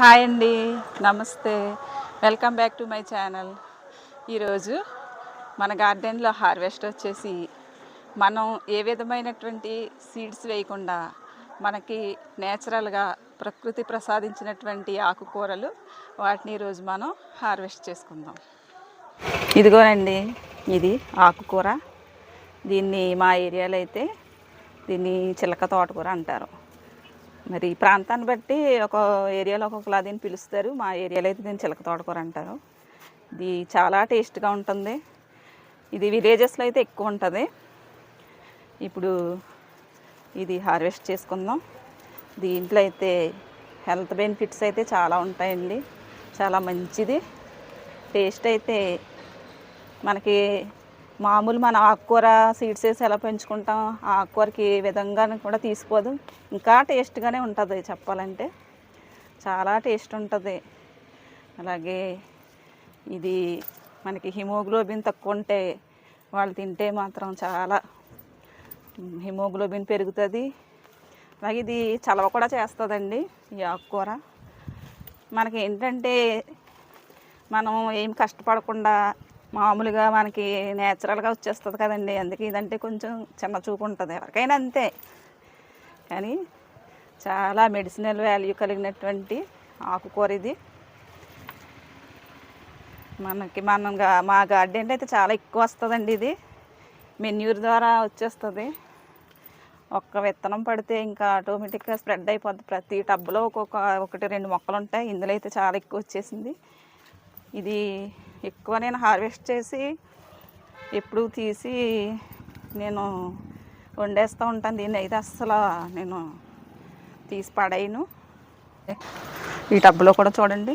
Hi అండి, నమస్తే. Welcome back to my channel. ఈరోజు మన గార్డెన్లో హార్వెస్ట్ వచ్చేసి మనం ఏ విధమైనటువంటి సీడ్స్ వేయకుండా మనకి నేచురల్గా ప్రకృతి ప్రసాదించినటువంటి ఆకుకూరలు వాటిని ఈరోజు మనం హార్వెస్ట్ చేసుకుందాం. ఇదిగోనండి, ఇది ఆకుకూర. దీన్ని మా ఏరియాలో అయితే దీన్ని చిలక తోటకూర అంటారు. మరి ప్రాంతాన్ని బట్టి ఒక ఏరియాలో ఒక్కొక్కలా దీన్ని పిలుస్తారు. మా ఏరియాలో అయితే దీన్ని చిలక తోటకూర అంటారు. ఇది చాలా టేస్ట్గా ఉంటుంది. ఇది విలేజెస్లో అయితే ఎక్కువ ఉంటుంది. ఇప్పుడు ఇది హార్వెస్ట్ చేసుకుందాం. దీంట్లో అయితే హెల్త్ బెనిఫిట్స్ అయితే చాలా ఉంటాయండి. చాలా మంచిది. టేస్ట్ అయితే మనకి మామూలు మన ఆకుకూర సీడ్స్ వేసి ఎలా పెంచుకుంటాం, ఆ ఆకుకూరకి ఏ విధంగా కూడా తీసిపోదు. ఇంకా టేస్ట్గానే ఉంటుంది. చెప్పాలంటే చాలా టేస్ట్ ఉంటుంది. అలాగే ఇది మనకి హిమోగ్లోబిన్ తక్కువ ఉంటే వాళ్ళు తింటే మాత్రం చాలా హిమోగ్లోబిన్ పెరుగుతుంది. అలాగే ఇది చలవ కూడా చేస్తుందండి ఈ ఆకుకూర. మనకి ఏంటంటే మనం ఏం కష్టపడకుండా మామూలుగా మనకి నేచురల్గా వచ్చేస్తుంది కదండి. అందుకే ఇదంటే కొంచెం చిన్న చూపు ఉంటుంది, ఎవరికైనా అంతే. కానీ చాలా మెడిసినల్ వాల్యూ కలిగినటువంటి ఆకుకూర ఇది. మా గార్డెన్ అయితే చాలా ఎక్కువ వస్తుందండి. ఇది మెన్యూర్ ద్వారా వచ్చేస్తుంది. ఒక్క విత్తనం పడితే ఇంకా ఆటోమేటిక్గా స్ప్రెడ్ అయిపోద్ది. ప్రతి టబ్లో ఒకటి రెండు మొక్కలు ఉంటాయి. ఇందులో అయితే చాలా ఎక్కువ వచ్చేసింది. ఇది ఎక్కువ నేను హార్వెస్ట్ చేసి ఎప్పుడు తీసి నేను వండేస్తూ ఉంటాను. దీన్ని అయితే అస్సలు నేను తీసి పడేయను. ఈ టబ్లో కూడా చూడండి,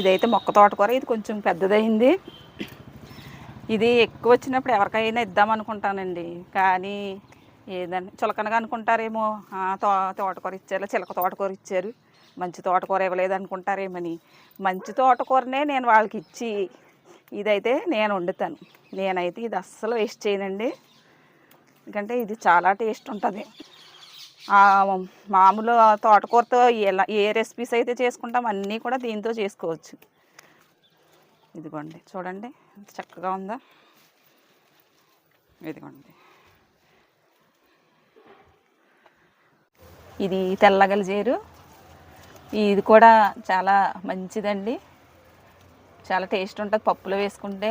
ఇదైతే మొక్క తోటకూర. ఇది కొంచెం పెద్దదైంది. ఇది ఎక్కువ వచ్చినప్పుడు ఎవరికైనా ఇద్దామనుకుంటానండి. కానీ ఏదండి చులకనగా అనుకుంటారేమో, తోటకూర ఇచ్చారు, చిలక తోటకూర ఇచ్చారు, మంచి తోటకూర ఇవ్వలేదు అనుకుంటారేమని మంచి తోటకూరనే నేను వాళ్ళకి ఇచ్చి ఇదైతే నేను వండుతాను. నేనైతే ఇది అస్సలు వేస్ట్ చేయనండి. ఎందుకంటే ఇది చాలా టేస్ట్ ఉంటుంది. మామూలు తోటకూరతో ఏ రెసిపీస్ అయితే చేసుకుంటాం అన్నీ కూడా దీంతో చేసుకోవచ్చు. ఇదిగోండి చూడండి ఎంత చక్కగా ఉందో. ఇదిగోండి, ఇది తెల్లగలిజేరు. ఇది కూడా చాలా మంచిదండి. చాలా టేస్ట్ ఉంటుంది పప్పులో వేసుకుంటే.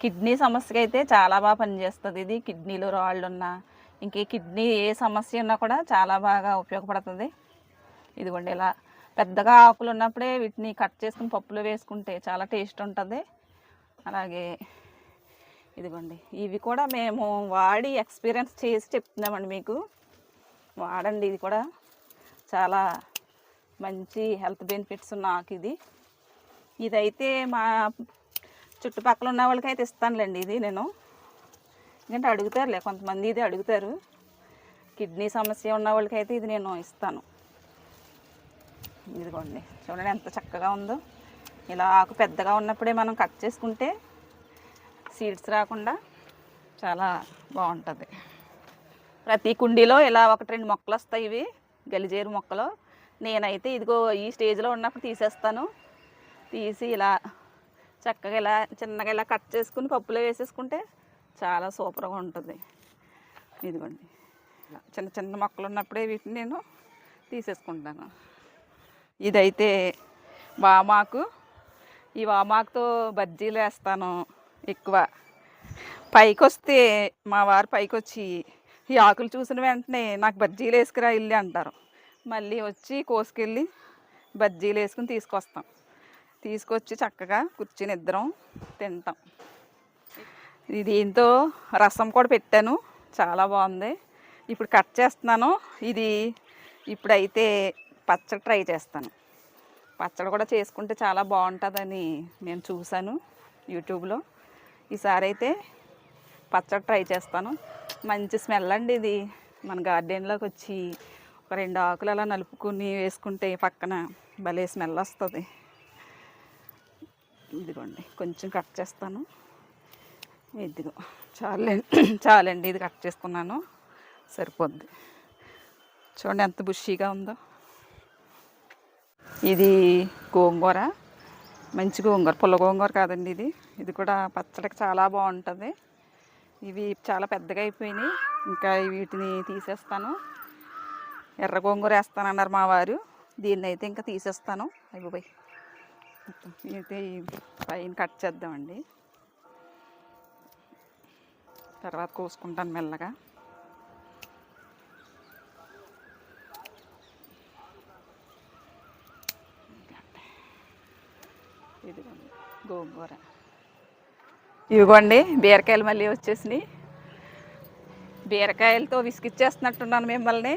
కిడ్నీ సమస్యకి అయితే చాలా బాగా పనిచేస్తుంది ఇది. కిడ్నీలో రాళ్ళు ఉన్నా, ఇంకే కిడ్నీ ఏ సమస్య ఉన్నా కూడా చాలా బాగా ఉపయోగపడుతుంది. ఇదిగోండి, ఇలా పెద్దగా ఆకులు ఉన్నప్పుడే వీటిని కట్ చేసుకుని పప్పులో వేసుకుంటే చాలా టేస్ట్ ఉంటుంది. అలాగే ఇదిగోండి, ఇవి కూడా మేము వాడి ఎక్స్పీరియన్స్ చేసి చెప్తున్నామండి మీకు. వాడండి, ఇది కూడా చాలా మంచి హెల్త్ బెనిఫిట్స్ ఉన్న ఆకు ఇది. ఇదైతే మా చుట్టుపక్కల ఉన్న వాళ్ళకైతే ఇస్తానులేండి. ఇది నేను ఎందుకంటే అడుగుతారులే కొంతమంది, ఇది అడుగుతారు. కిడ్నీ సమస్య ఉన్న వాళ్ళకైతే ఇది నేను ఇస్తాను. ఇదిగోండి చూడండి ఎంత చక్కగా ఉందో. ఇలా ఆకు పెద్దగా ఉన్నప్పుడే మనం కట్ చేసుకుంటే సీడ్స్ రాకుండా చాలా బాగుంటుంది. ప్రతి కుండీలో ఇలా ఒకటి రెండు మొక్కలు వస్తాయి. ఇవి గలిజేరు మొక్కలు. నేనైతే ఇదిగో ఈ స్టేజ్లో ఉన్నప్పుడు తీసేస్తాను. తీసి ఇలా చక్కగా ఇలా చిన్నగా ఇలా కట్ చేసుకుని పప్పులో వేసేసుకుంటే చాలా సూపర్గా ఉంటుంది. ఇదిగోండి, చిన్న చిన్న మొక్కలు ఉన్నప్పుడే వీటిని నేను తీసేసుకుంటాను. ఇదైతే వామాకు. ఈ వామాకుతో బజ్జీలు వేస్తాను ఎక్కువ. పైకి వస్తే మా వారు పైకి వచ్చి ఈ ఆకులు చూసిన వెంటనే నాకు బజ్జీలు వేసుకురా ఇల్లు అంటారు. మళ్ళీ వచ్చి కోసుకెళ్ళి బజ్జీలు వేసుకుని తీసుకొచ్చి చక్కగా కూర్చుని ఇద్దరం తింటాం. దీంతో రసం కూడా పెట్టాను, చాలా బాగుంది. ఇప్పుడు కట్ చేస్తున్నాను. ఇది ఇప్పుడైతే పచ్చడి ట్రై చేస్తాను. పచ్చడి కూడా చేసుకుంటే చాలా బాగుంటుందని నేను చూశాను యూట్యూబ్లో. ఈసారి అయితే పచ్చడి ట్రై చేస్తాను. మంచి స్మెల్ అండి ఇది. మన గార్డెన్లోకి వచ్చి ఒక రెండు ఆకులు అలా నలుపుకుని వేసుకుంటే పక్కన భలే స్మెల్ వస్తుంది. ఇదిగోండి కొంచెం కట్ చేస్తాను. ఇదిగో చాలండి, ఇది కట్ చేసుకున్నాను, సరిపోద్ది. చూడండి ఎంత బుషీగా ఉందో. ఇది గోంగూర, మంచి గోంగూర, పుల్ల గోంగూర కాదండి ఇది. ఇది కూడా పచ్చడికి చాలా బాగుంటుంది. ఇవి చాలా పెద్దగా అయిపోయినాయి, ఇంకా వీటిని తీసేస్తాను. ఎర్ర గోంగూర వేస్తానన్నారు మా వారు, దీన్ని అయితే ఇంకా తీసేస్తాను. అయిపోయి ఇది పైన కట్ చేద్దామండి, తర్వాత కోసుకుంటాను మెల్లగా. ఇదిగోండి గోంగూర. ఇదిగోండి బీరకాయలు మళ్ళీ వచ్చేసినాయి. బీరకాయలతో విసిగిచ్చేస్తున్నట్టున్నాను మిమ్మల్ని.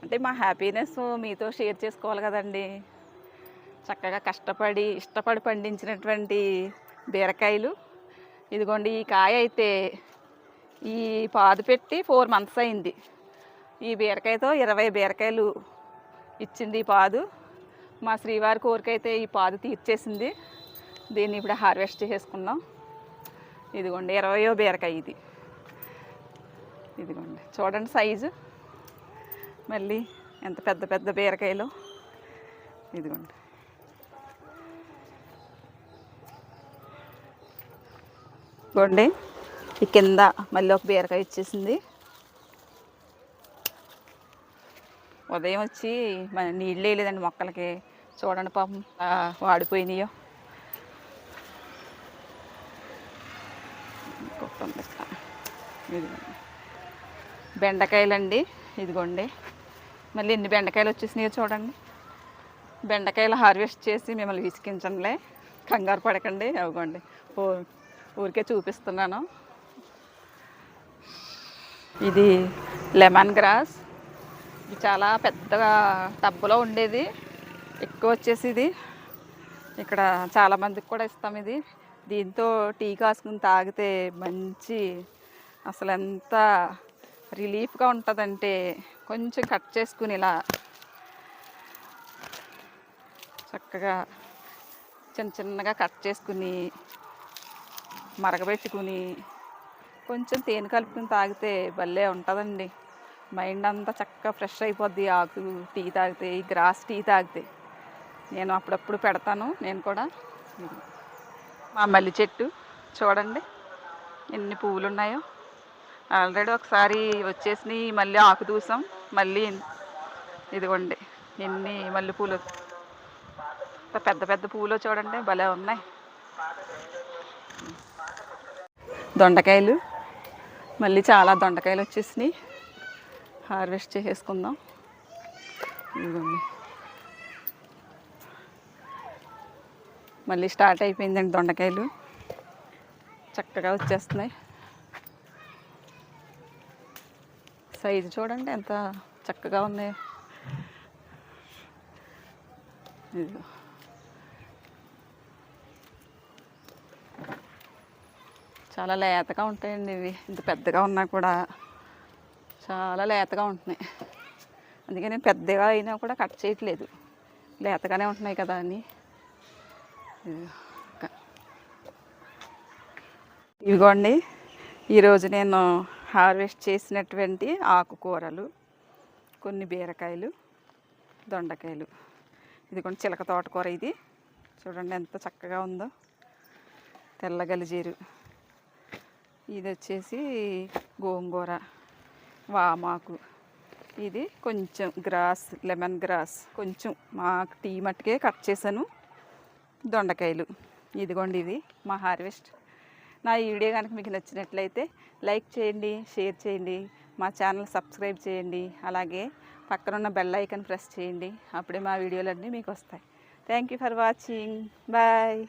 అంటే మా హ్యాపీనెస్ మీతో షేర్ చేసుకోవాలి కదండి. చక్కగా కష్టపడి ఇష్టపడి పండించినటువంటి బీరకాయలు. ఇదిగోండి ఈ కాయ అయితే ఈ పాదు పెట్టి 4 months అయింది. ఈ బీరకాయతో 20 బీరకాయలు ఇచ్చింది ఈ పాదు. మా శ్రీవారి కోరికైతే ఈ పాదు తీర్చేసింది. దీన్ని ఇప్పుడు హార్వెస్ట్ చేసుకున్నాం. ఇదిగోండి 20వ బీరకాయ ఇది. ఇదిగోండి చూడండి సైజు, మళ్ళీ ఎంత పెద్ద పెద్ద బీరకాయలు. ఇదిగోండి ఇదిగోండి ఈ కింద మళ్ళీ ఒక బీరకాయ ఇచ్చేసింది. ఉదయం వచ్చి నీళ్ళు వేయలేదండి మొక్కలకి. చూడండి పాపం వాడిపోయినాయో. బెండకాయలండి, ఇదిగోండి మళ్ళీ ఎన్ని బెండకాయలు వచ్చేసినాయో చూడండి. బెండకాయలు హార్వెస్ట్ చేసి మిమ్మల్ని విసికించండిలే, కంగారు పడకండి. అవ్వండి ఊరికే చూపిస్తున్నాను. ఇది లెమన్ గ్రాస్. ఇది చాలా పెద్దగా టబ్బులో ఉండేది, ఎక్కువ వచ్చేసి ఇది ఇక్కడ చాలామందికి కూడా ఇస్తాం. ఇది దీంతో టీ కాసుకుని తాగితే మంచి, అసలు ఎంత రిలీఫ్గా ఉంటుందంటే, కొంచెం కట్ చేసుకుని ఇలా చక్కగా చిన్న చిన్నగా కట్ చేసుకుని మరగబెట్టుకుని కొంచెం తేనె కలుపుకుని తాగితే భలే ఉంటుందండి. మైండ్ అంతా చక్కగా ఫ్రెష్ అయిపోద్ది ఆకు టీ తాగితే, ఈ గ్రాస్ టీ తాగితే. నేను అప్పుడప్పుడు పెడతాను నేను కూడా. మా మల్లి చెట్టు చూడండి ఎన్ని పువ్వులు ఉన్నాయో. ఆల్రెడీ ఒకసారి వచ్చేసినాయి, మళ్ళీ ఆకు దూసాం. మళ్ళీ ఇదిగోండి ఎన్ని మల్లెపూలు, పెద్ద పెద్ద పువ్వులు చూడండి, భలే ఉన్నాయి. దొండకాయలు, మళ్ళీ చాలా దొండకాయలు వచ్చేసినాయి, హార్వెస్ట్ చేసేసుకుందాం. ఇదిగోండి మళ్ళీ స్టార్ట్ అయిపోయిందండి దొండకాయలు, చక్కగా వచ్చేస్తున్నాయి. సైజు చూడండి ఎంత చక్కగా ఉన్నాయో. ఇదిగో చాలా లేతగా ఉంటాయండి ఇవి, ఇంత పెద్దగా ఉన్నా కూడా చాలా లేతగా ఉంటున్నాయి. అందుకే నేను పెద్దగా అయినా కూడా కట్ చేయట్లేదు, లేతగానే ఉంటున్నాయి కదా అని. ఇదిగోండి ఈరోజు నేను హార్వెస్ట్ చేసినటువంటి ఆకుకూరలు, కొన్ని బీరకాయలు, దొండకాయలు. ఇదిగోండి చిలక తోటకూర, ఇది చూడండి ఎంత చక్కగా ఉందో, తెల్ల గలిజీరు. ఇది వచ్చేసి గోంగూర, వామాకు. ఇది కొంచెం గ్రాస్, లెమన్ గ్రాస్ కొంచెం మాకు టీ మట్టుకే కట్ చేశాను. దొండకాయలు. ఇదిగోండి ఇది మా హార్వెస్ట్. నా ఈ వీడియో కనుక మీకు నచ్చినట్లయితే లైక్ చేయండి, షేర్ చేయండి, మా ఛానల్ సబ్స్క్రైబ్ చేయండి, అలాగే పక్కనున్న బెల్ ఐకాన్ ప్రెస్ చేయండి. అప్పుడే మా వీడియోలన్నీ మీకు వస్తాయి. Thank you for watching. Bye.